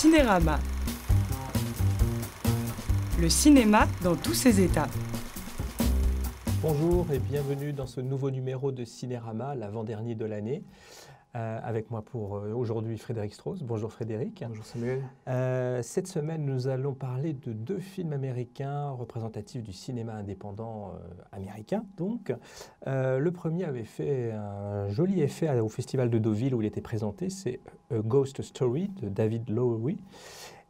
Cinérama. Le cinéma dans tous ses états. Bonjour et bienvenue dans ce nouveau numéro de Cinérama, l'avant-dernier de l'année. Avec moi pour aujourd'hui Frédéric Strauss. Bonjour Frédéric. Bonjour Samuel. Cette semaine, nous allons parler de deux films américains représentatifs du cinéma indépendant américain. Donc, le premier avait fait un joli effet au Festival de Deauville où il était présenté, c'est A Ghost Story de David Lowery.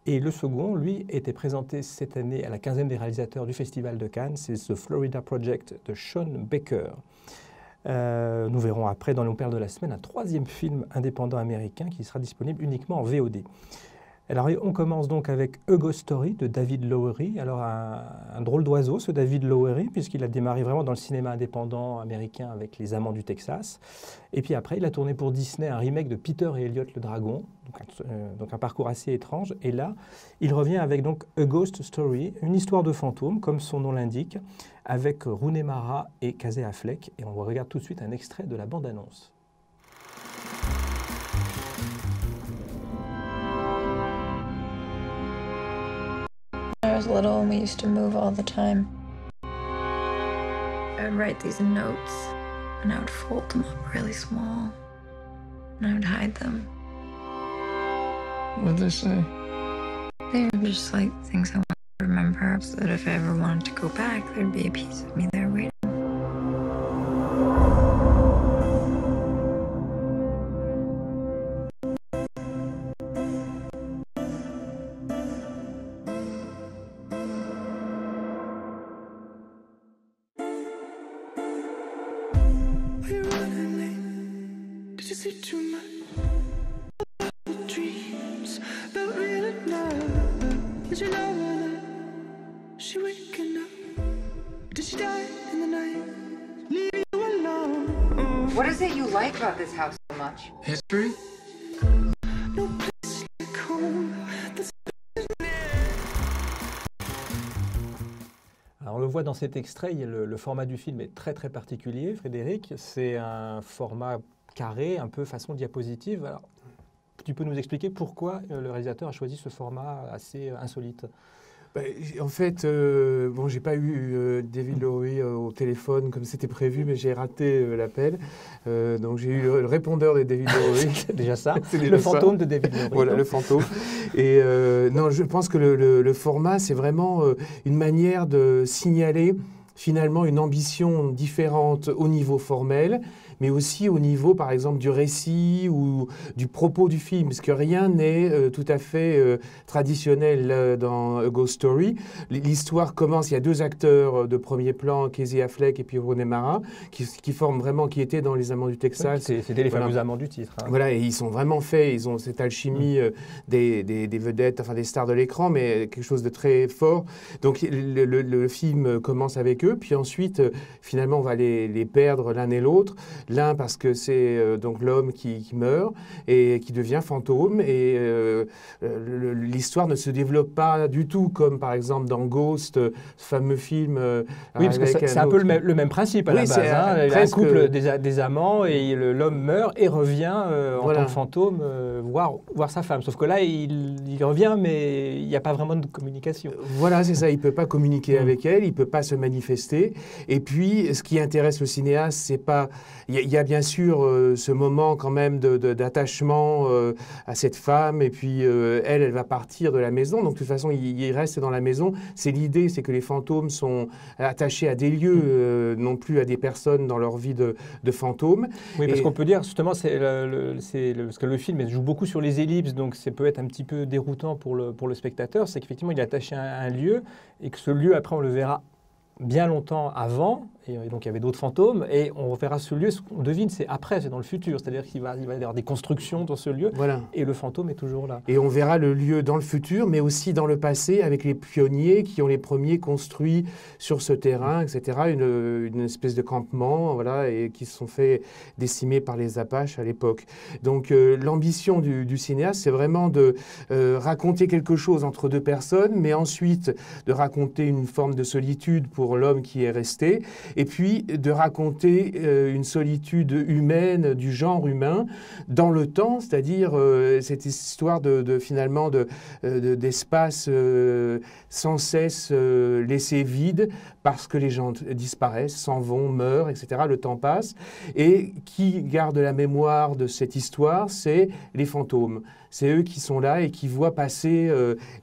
Et le second, lui, était présenté cette année à la 15e des réalisateurs du Festival de Cannes, c'est The Florida Project de Sean Baker. Nous verrons après, dans nos perles de la semaine, un troisième film indépendant américain qui sera disponible uniquement en VOD. Alors, on commence donc avec A Ghost Story de David Lowery. Alors, un drôle d'oiseau, ce David Lowery, puisqu'il a démarré vraiment dans le cinéma indépendant américain avec Les Amants du Texas. Et puis après, il a tourné pour Disney un remake de Peter et Elliot le Dragon, donc un parcours assez étrange. Et là, il revient avec donc A Ghost Story, une histoire de fantôme, comme son nom l'indique, avec Rooney Mara et Casey Affleck. Et on regarde tout de suite un extrait de la bande-annonce. When I was little and we used to move all the time, I would write these notes and I would fold them up really small and I would hide them. What did they say? They were just like things I wanted to remember so that if I ever wanted to go back, there'd be a piece of me there waiting. What is it you like about this house so much? History? Alors, on le voit dans cet extrait, le format du film est très très particulier, Frédéric. C'est un format carré, un peu façon diapositive. Alors, tu peux nous expliquer pourquoi le réalisateur a choisi ce format assez insolite? En fait, bon, j'ai pas eu David Lowery au téléphone comme c'était prévu, mais j'ai raté l'appel. Donc j'ai eu le répondeur de David Lowery. Déjà ça, C'est déjà le fantôme de David Lowery. Voilà, le fantôme. Et non, je pense que le format, c'est vraiment une manière de signaler finalement une ambition différente au niveau formel, mais aussi au niveau, par exemple, du récit ou du propos du film, parce que rien n'est tout à fait traditionnel dans A Ghost Story. L'histoire commence, il y a deux acteurs de premier plan, Casey Affleck et puis Rooney Mara, qui forment vraiment, qui étaient dans Les Amants du Texas. Oui, c'était les fameux amants du titre. Hein. Voilà, et ils sont vraiment faits, ils ont cette alchimie des vedettes, enfin des stars de l'écran, mais quelque chose de très fort. Donc le film commence avec eux, puis ensuite, finalement, on va les perdre l'un et l'autre. L'un parce que c'est donc l'homme qui meurt et qui devient fantôme, et l'histoire ne se développe pas du tout comme par exemple dans Ghost, ce fameux film. Oui, parce que c'est un peu le même principe à la base. Hein. Presque... Un couple des amants et l'homme meurt et revient en tant que fantôme voir sa femme. Sauf que là, il revient, mais il n'y a pas vraiment de communication. Voilà, c'est ça. Il ne peut pas communiquer avec elle, il ne peut pas se manifester. Et puis, ce qui intéresse le cinéaste, c'est pas... Il y a bien sûr ce moment quand même d'attachement à cette femme, et puis elle va partir de la maison. Donc de toute façon, il reste dans la maison. C'est l'idée, c'est que les fantômes sont attachés à des lieux, non plus à des personnes dans leur vie de fantômes. Oui, parce qu'on peut dire justement, parce que le film joue beaucoup sur les ellipses, donc ça peut être un petit peu déroutant pour le spectateur. C'est qu'effectivement, il est attaché à un lieu, et que ce lieu, après, on le verra bien longtemps avant, et donc il y avait d'autres fantômes, et on verra ce lieu, ce qu'on devine, c'est après, c'est dans le futur, c'est-à-dire qu'il va y avoir des constructions dans ce lieu, voilà. Et le fantôme est toujours là. Et on verra le lieu dans le futur, mais aussi dans le passé, avec les pionniers qui ont les premiers construit sur ce terrain, etc., une espèce de campement, voilà, et qui se sont fait décimer par les Apaches à l'époque. Donc l'ambition du cinéaste, c'est vraiment de raconter quelque chose entre deux personnes, mais ensuite de raconter une forme de solitude pour l'homme qui est resté, et puis de raconter une solitude humaine, du genre humain, dans le temps, c'est-à-dire cette histoire finalement d'espace sans cesse laissé vide parce que les gens disparaissent, s'en vont, meurent, etc. Le temps passe. Et qui garde la mémoire de cette histoire, c'est les fantômes. C'est eux qui sont là et qui voient passer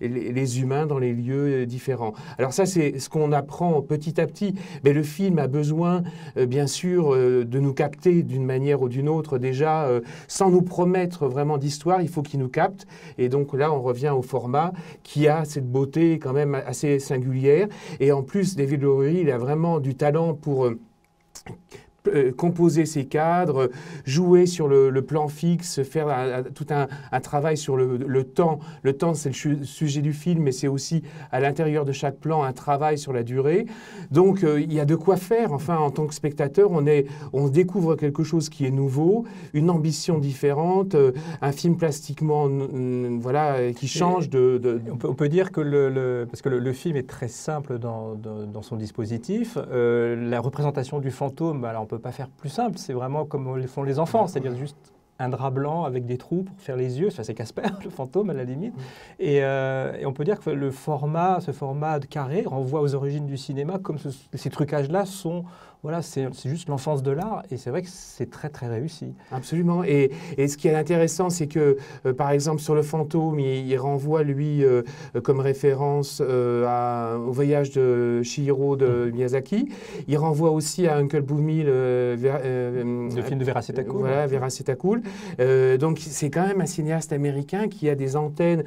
les humains dans les lieux différents. Alors ça, c'est ce qu'on apprend petit à petit. Mais le film a besoin, bien sûr, de nous capter d'une manière ou d'une autre. Déjà, sans nous promettre vraiment d'histoire, il faut qu'il nous capte. Et donc là, on revient au format qui a cette beauté quand même assez singulière. Et en plus, David Lowery, il a vraiment du talent pour composer ses cadres, jouer sur le plan fixe, faire tout un travail sur le temps. Le temps, c'est le sujet du film, mais c'est aussi à l'intérieur de chaque plan un travail sur la durée. Donc, il y a de quoi faire. Enfin, en tant que spectateur, on découvre quelque chose qui est nouveau, une ambition différente, un film plastiquement voilà, qui change de... On peut dire que parce que le film est très simple dans son dispositif. La représentation du fantôme, alors on ne peut pas faire plus simple, c'est vraiment comme le font les enfants, c'est-à-dire juste un drap blanc avec des trous pour faire les yeux, enfin, c'est Casper, le fantôme à la limite. Et on peut dire que ce format de carré renvoie aux origines du cinéma, comme ces trucages-là sont... Voilà, c'est juste l'enfance de l'art et c'est vrai que c'est très très réussi. Absolument. Et ce qui est intéressant, c'est que par exemple sur le fantôme, il renvoie lui comme référence au voyage de Chihiro de Miyazaki. Il renvoie aussi à Uncle Boomie, le film de Vera Setacool. Voilà, Vera Setacool. Donc c'est quand même un cinéaste américain qui a des antennes.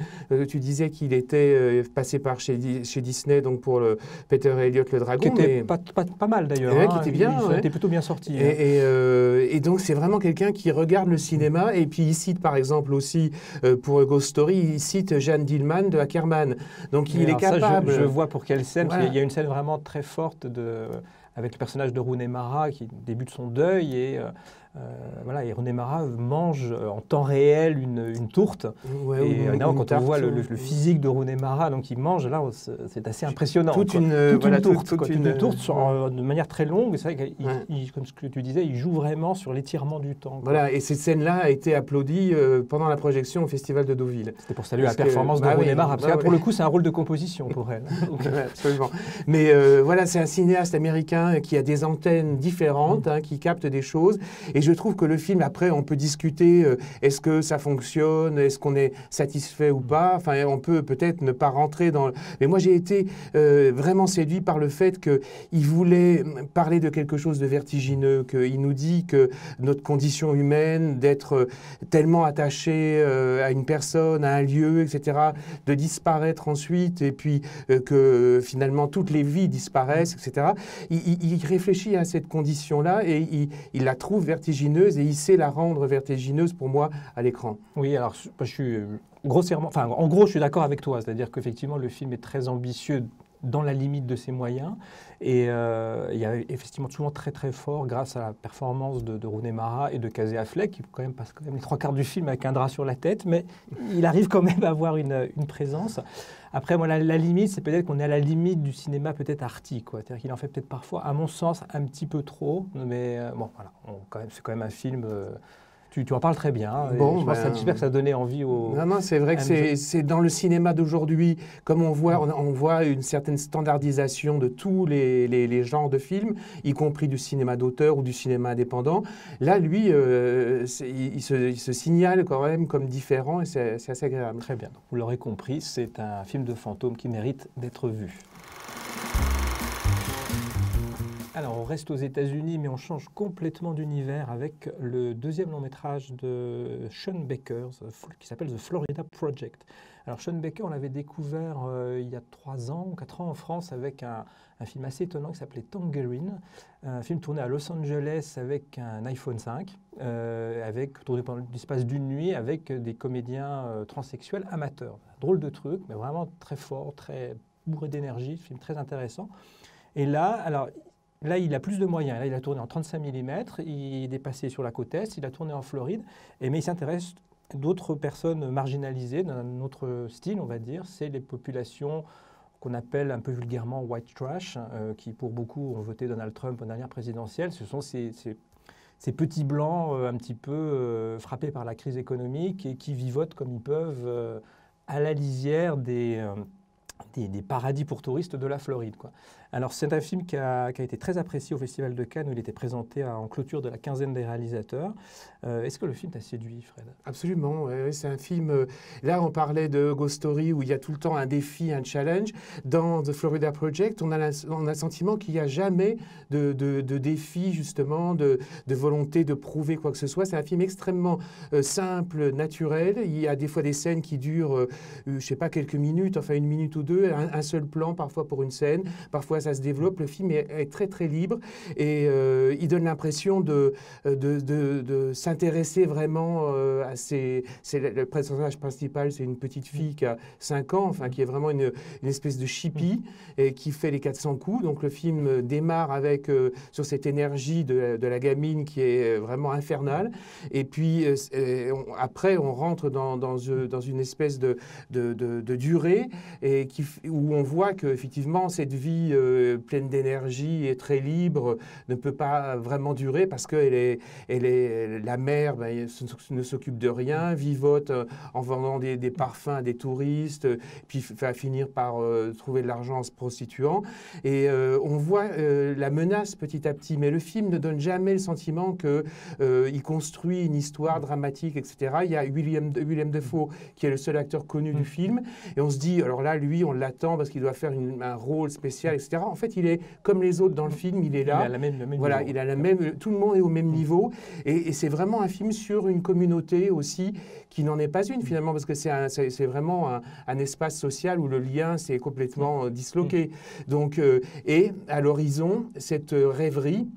Tu disais qu'il était passé par chez Disney, donc pour le Peter Elliot le Dragon. Qui était pas mal d'ailleurs. Il était plutôt bien sorti. Et donc, c'est vraiment quelqu'un qui regarde le cinéma. Et puis, il cite, par exemple, aussi, pour Ghost Story, il cite Jeanne Dillman de Ackerman. Donc, il est capable... Ça, je vois pour quelle scène. Voilà. Il y a une scène vraiment très forte avec le personnage de Rooney Mara qui débute son deuil et Rooney Mara mange en temps réel une tourte. Ouais, et là, quand on voit le physique de Rooney Mara, donc il mange, là, c'est assez impressionnant. Toute une tourte de manière très longue. C'est vrai comme ce que tu disais, il joue vraiment sur l'étirement du temps. Voilà, et cette scène-là a été applaudie pendant la projection au Festival de Deauville. C'était pour saluer la performance de Rooney Mara, parce que là, pour le coup, c'est un rôle de composition pour elle. Absolument. Mais voilà, c'est un cinéaste américain qui a des antennes différentes, qui capte des choses. Et je trouve que le film, après, on peut discuter, est-ce que ça fonctionne, est-ce qu'on est satisfait ou pas. Enfin, on peut peut-être ne pas rentrer dans... Mais moi, j'ai été vraiment séduit par le fait qu'il voulait parler de quelque chose de vertigineux, qu'il nous dit que notre condition humaine, d'être tellement attaché à une personne, à un lieu, etc., de disparaître ensuite, et puis que finalement toutes les vies disparaissent, etc. Il réfléchit à cette condition-là et il la trouve vertigineuse et il sait la rendre vertigineuse pour moi à l'écran. Oui, alors je suis grossièrement, enfin en gros je suis d'accord avec toi, c'est-à-dire qu'effectivement le film est très ambitieux dans la limite de ses moyens et il y a effectivement souvent très très fort grâce à la performance de Rooney Mara et de Casey Affleck qui quand même passe quand même les 3/4 du film avec un drap sur la tête, mais il arrive quand même à avoir une présence. Après, moi, la limite, c'est peut-être qu'on est à la limite du cinéma peut-être arty, quoi. C'est-à-dire qu'il en fait peut-être parfois, à mon sens, un petit peu trop. Mais bon, voilà, c'est quand même un film... Tu en parles très bien. Bon, j'espère que ça a donné envie aux... Non, c'est vrai que c'est dans le cinéma d'aujourd'hui, comme on voit une certaine standardisation de tous les genres de films, y compris du cinéma d'auteur ou du cinéma indépendant. Là, lui, il se signale quand même comme différent et c'est assez agréable. Très bien. Donc, vous l'aurez compris, c'est un film de fantôme qui mérite d'être vu. Alors, on reste aux États-Unis, mais on change complètement d'univers avec le deuxième long-métrage de Sean Baker, qui s'appelle The Florida Project. Alors, Sean Baker, on l'avait découvert il y a 3 ans ou 4 ans en France avec un film assez étonnant qui s'appelait Tangerine, un film tourné à Los Angeles avec un iPhone 5, tourné pendant l'espace d'une nuit avec des comédiens transsexuels amateurs. Drôle de truc, mais vraiment très fort, très bourré d'énergie, film très intéressant. Et là, il a plus de moyens. Là, il a tourné en 35 mm, il est passé sur la côte Est, il a tourné en Floride, mais il s'intéresse à d'autres personnes marginalisées d'un autre style, on va dire. C'est les populations qu'on appelle un peu vulgairement white trash, qui pour beaucoup ont voté Donald Trump aux dernières présidentielles. Ce sont ces petits blancs un petit peu frappés par la crise économique et qui vivotent comme ils peuvent à la lisière des paradis pour touristes de la Floride, quoi. Alors, c'est un film qui a été très apprécié au Festival de Cannes, où il était présenté en clôture de la quinzaine des réalisateurs. Est-ce que le film t'a séduit, Fred? Absolument, ouais, c'est un film... là, on parlait de Ghost Story, où il y a tout le temps un défi, un challenge. Dans The Florida Project, on a le sentiment qu'il n'y a jamais de défi, justement, de volonté de prouver quoi que ce soit. C'est un film extrêmement simple, naturel. Il y a des fois des scènes qui durent, je ne sais pas, quelques minutes, enfin 1 minute ou 2, un seul plan, parfois pour une scène. Parfois, ça se développe. Le film est très, très libre et il donne l'impression de s'intéresser vraiment à le personnage principal, c'est une petite fille qui a 5 ans, enfin, qui est vraiment une espèce de chippie et qui fait les 400 coups. Donc, le film démarre avec, sur cette énergie de la gamine qui est vraiment infernale. Et puis, après, on rentre dans une espèce de durée et où on voit qu'effectivement, cette vie pleine d'énergie et très libre ne peut pas vraiment durer parce que la mère ne s'occupe de rien, vivote en vendant des parfums à des touristes, puis va finir par trouver de l'argent en se prostituant. Et on voit la menace petit à petit, mais le film ne donne jamais le sentiment qu'il construit une histoire dramatique, etc. Il y a William Dafoe qui est le seul acteur connu du film, et on se dit, alors là, lui, on l'attend parce qu'il doit faire un rôle spécial, etc. En fait, il est comme les autres dans le film, il est là. Il a le même voilà, niveau. il a tout le monde est au même niveau. Et c'est vraiment un film sur une communauté aussi qui n'en est pas une finalement, parce que c'est vraiment un espace social où le lien s'est complètement disloqué. Donc, et à l'horizon, cette rêverie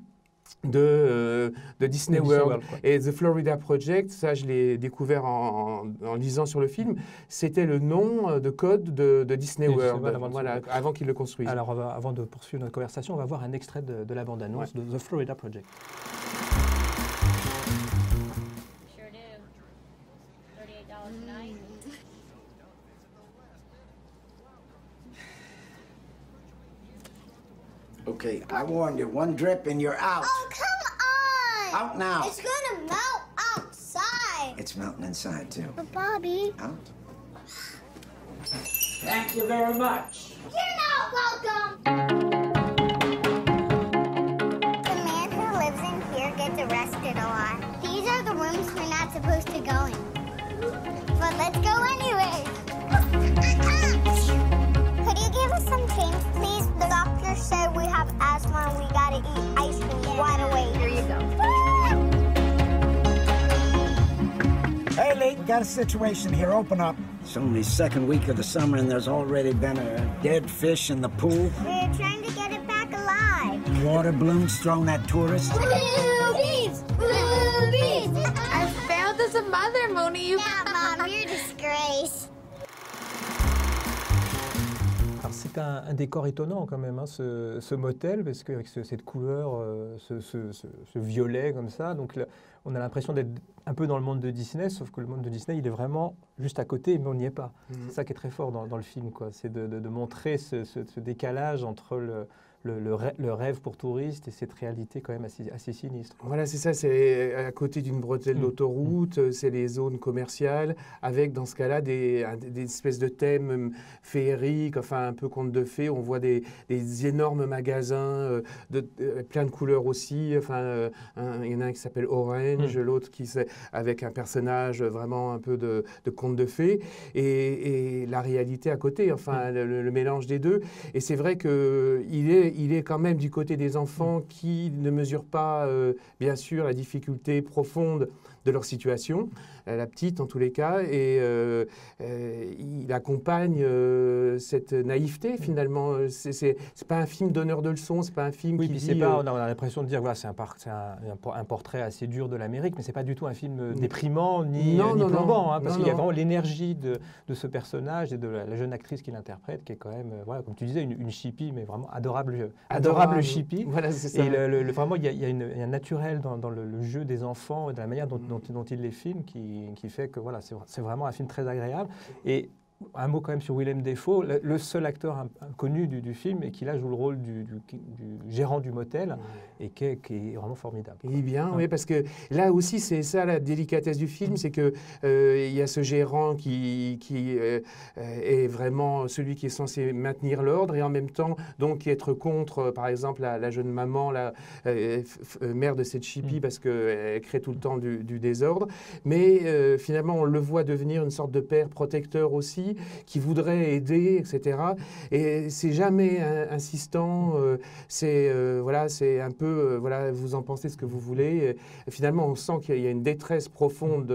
de Disney World. Et The Florida Project, ça je l'ai découvert en lisant sur le film, c'était le nom de code de Disney World, avant qu'ils le construisent. Alors avant de poursuivre notre conversation, on va voir un extrait de la bande-annonce de The Florida Project. Sure do. $38 a night. Okay, I warned you. One drip and you're out. Oh, come on! Out now. It's gonna melt outside. It's melting inside, too. But Bobby, Out. Thank you very much. you're not welcome! The man who lives in here gets arrested a lot. These are the rooms we're not supposed to go in. But let's go anyway. Could you give us some change, please? The doctor said we have asthma and we gotta eat ice cream right away. Here you go. Hey, Lee, got a situation here. Open up. It's only second week of the summer and there's already been a dead fish in the pool. We're trying to get it back alive. Water balloons thrown at tourists. Boobies! Boobies! I failed as a mother, Moni. Yeah, Mom, you're a disgrace. Alors c'est un décor étonnant quand même, hein, ce motel, parce qu'avec cette couleur, ce violet comme ça, donc là, on a l'impression d'être un peu dans le monde de Disney, sauf que le monde de Disney, il est vraiment juste à côté, mais on n'y est pas. C'est ça qui est très fort dans le film, quoi. C'est de montrer ce décalage entre le rêve pour touristes et cette réalité quand même assez sinistre. Voilà, c'est ça, c'est à côté d'une bretelle d'autoroute, c'est les zones commerciales, avec dans ce cas-là des espèces de thèmes féeriques, enfin un peu contes de fées. On voit des énormes magasins, plein de couleurs aussi. Enfin, il y en a un qui s'appelle Orange, l'autre avec un personnage vraiment un peu de conte de fées, et la réalité à côté, enfin le mélange des deux. Et c'est vrai qu'il est quand même du côté des enfants qui ne mesurent pas, bien sûr, la difficulté profonde de leur situation, la petite en tous les cas, et il accompagne cette naïveté finalement. C'est pas un film donneur de leçons, c'est pas un film qui dit... on a l'impression de dire voilà, c'est un portrait assez dur de l'Amérique, mais c'est pas du tout un film déprimant ni plombant, hein, parce qu'il y a vraiment l'énergie de ce personnage et de la jeune actrice qui l'interprète, qui est quand même, voilà, comme tu disais, une chippie, mais vraiment adorable chippie. Voilà, c'est ça. Et vraiment, il y a un naturel dans le jeu des enfants et de la manière dont il les filme qui fait que voilà, c'est vraiment un film très agréable. Et Un mot quand même sur Willem Dafoe, le seul acteur connu du film et qui là joue le rôle du gérant du motel et qui est vraiment formidable. Eh bien, oui, parce que là aussi, c'est ça la délicatesse du film, c'est que il y a ce gérant qui est vraiment celui qui est censé maintenir l'ordre et en même temps donc être contre, par exemple, la jeune maman, la mère de cette chippie parce qu'elle crée tout le temps du désordre. Mais finalement, on le voit devenir une sorte de père protecteur aussi, qui voudrait aider, etc. Et c'est jamais insistant. Voilà, c'est un peu, voilà, vous en pensez ce que vous voulez. Et finalement, on sent qu'il y a une détresse profonde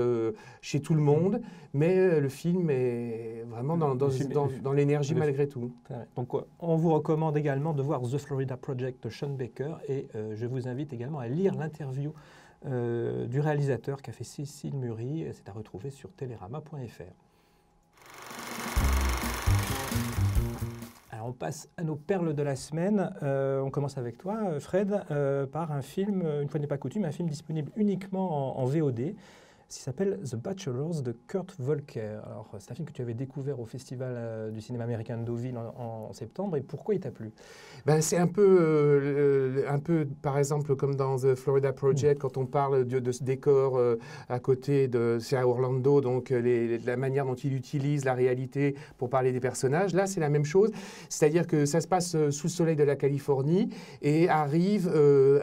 chez tout le monde, mais le film est vraiment dans l'énergie malgré tout. Donc, on vous recommande également de voir The Florida Project de Sean Baker et je vous invite également à lire l'interview du réalisateur qu'a fait Cécile Muri. C'est à retrouver sur telerama.fr. Alors, on passe à nos perles de la semaine. On commence avec toi, Fred, par un film, une fois n'est pas coutume, un film disponible uniquement en VOD. qui s'appelle The Bachelors de Kurt Volker. Alors, c'est un film que tu avais découvert au Festival du cinéma américain de Deauville en septembre. Et pourquoi il t'a plu? Ben, c'est un peu, par exemple, comme dans The Florida Project, quand on parle de ce décor à côté de... C'est à Orlando, donc la manière dont il utilise la réalité pour parler des personnages. Là, c'est la même chose. C'est-à-dire que ça se passe sous le soleil de la Californie et arrive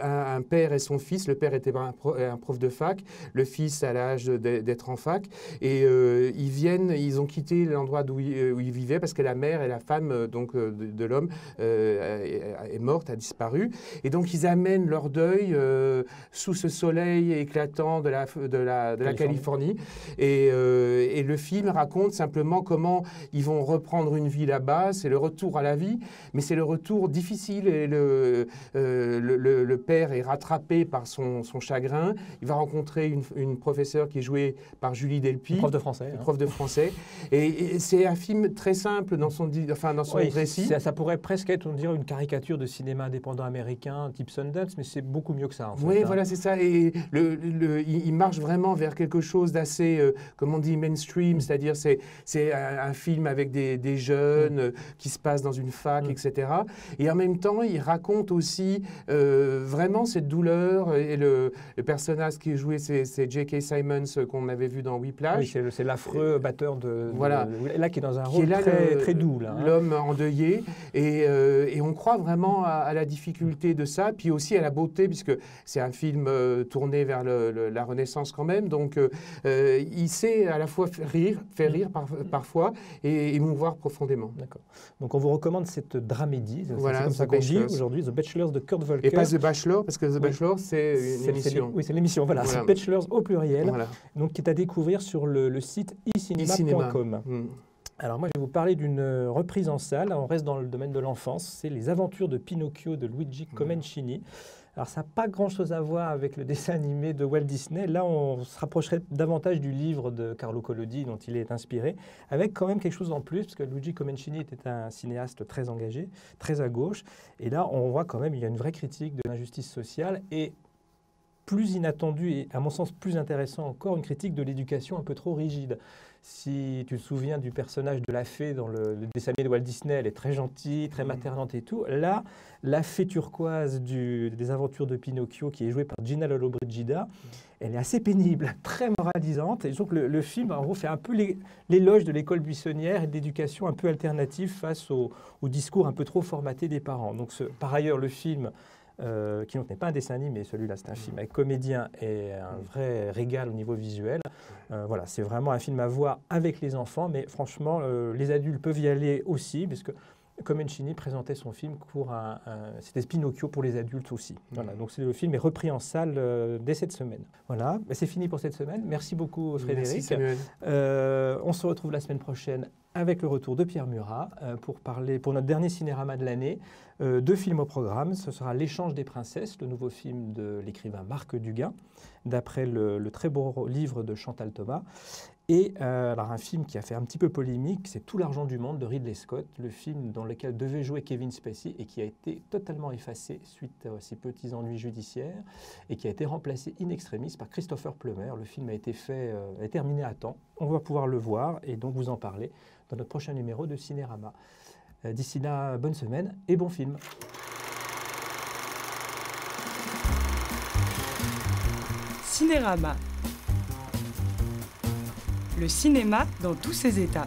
un père et son fils. Le père était un prof de fac, le fils à l'âge d'être en fac. Et ils ont quitté l'endroit où ils vivaient parce que la mère et la femme donc, de l'homme est morte, a disparu. Et donc, ils amènent leur deuil sous ce soleil éclatant de la Californie. Et le film raconte simplement comment ils vont reprendre une vie là-bas. C'est le retour à la vie, mais c'est le retour difficile. Et le père est rattrapé par son chagrin. Il va rencontrer une professeure qui est jouée par Julie Delpy. Prof de français. Prof de français. Et c'est un film très simple dans son récit. Ça pourrait presque être, on dirait, une caricature de cinéma indépendant américain, type Sundance, mais c'est beaucoup mieux que ça, en fait. Oui, voilà, c'est ça. Et il marche vraiment vers quelque chose d'assez, comme on dit, mainstream, c'est-à-dire c'est un film avec des jeunes qui se passe dans une fac, etc. Et en même temps, il raconte aussi vraiment cette douleur. Et le personnage qui est joué, c'est J.K. Simmons qu'on avait vu dans Whiplash. Oui, c'est l'affreux batteur voilà. Là, qui est dans un rôle très doux. L'homme endeuillé. Et on croit vraiment à la difficulté de ça, puis aussi à la beauté, puisque c'est un film tourné vers la Renaissance quand même. Donc, il sait à la fois faire rire parfois et émouvoir profondément. D'accord. Donc, on vous recommande cette dramédie. Voilà, c'est comme ça qu'on dit aujourd'hui, The Bachelors de Kurt Volker. Et pas The Bachelor, parce que The Bachelor, c'est une émission. Oui, c'est l'émission. Voilà, c'est Bachelors au pluriel. Voilà. Donc, qui est à découvrir sur le site icinema.com. Alors moi, je vais vous parler d'une reprise en salle. On reste dans le domaine de l'enfance. C'est Les Aventures de Pinocchio de Luigi Comencini. Alors ça n'a pas grand-chose à voir avec le dessin animé de Walt Disney. Là, on se rapprocherait davantage du livre de Carlo Collodi dont il est inspiré, avec quand même quelque chose en plus, parce que Luigi Comencini était un cinéaste très engagé, très à gauche. Et là, on voit quand même il y a une vraie critique de l'injustice sociale et plus inattendu et, à mon sens, plus intéressant encore, une critique de l'éducation un peu trop rigide. Si tu te souviens du personnage de la fée dans le dessin animé de Walt Disney, elle est très gentille, très maternante et tout. Là, la fée turquoise des Aventures de Pinocchio, qui est jouée par Gina Lollobrigida, elle est assez pénible, très moralisante. Et donc le film, en gros, fait un peu l'éloge de l'école buissonnière et de l'éducation un peu alternative face au discours un peu trop formaté des parents. Donc, par ailleurs, le film... qui n'est pas un dessin animé, mais celui-là c'est un film avec comédien et un vrai régal au niveau visuel. Voilà, c'est vraiment un film à voir avec les enfants, mais franchement, les adultes peuvent y aller aussi, puisque Comencini présentait son film pour c'était Pinocchio pour les adultes aussi. Voilà, donc le film est repris en salle dès cette semaine. Voilà, c'est fini pour cette semaine. Merci beaucoup Frédéric. Merci Samuel. On se retrouve la semaine prochaine avec le retour de Pierre Murat pour notre dernier cinérama de l'année. 2 films au programme. Ce sera L'échange des princesses, le nouveau film de l'écrivain Marc Duguin, d'après le très beau livre de Chantal Thomas. Et alors un film qui a fait un petit peu polémique, c'est Tout l'argent du monde de Ridley Scott, le film dans lequel devait jouer Kevin Spacey et qui a été totalement effacé suite à ses petits ennuis judiciaires et qui a été remplacé in extremis par Christopher Plummer. Le film a été terminé à temps. On va pouvoir le voir et donc vous en parler dans notre prochain numéro de Cinérama. D'ici là, bonne semaine et bon film. Cinérama. Le cinéma dans tous ses états.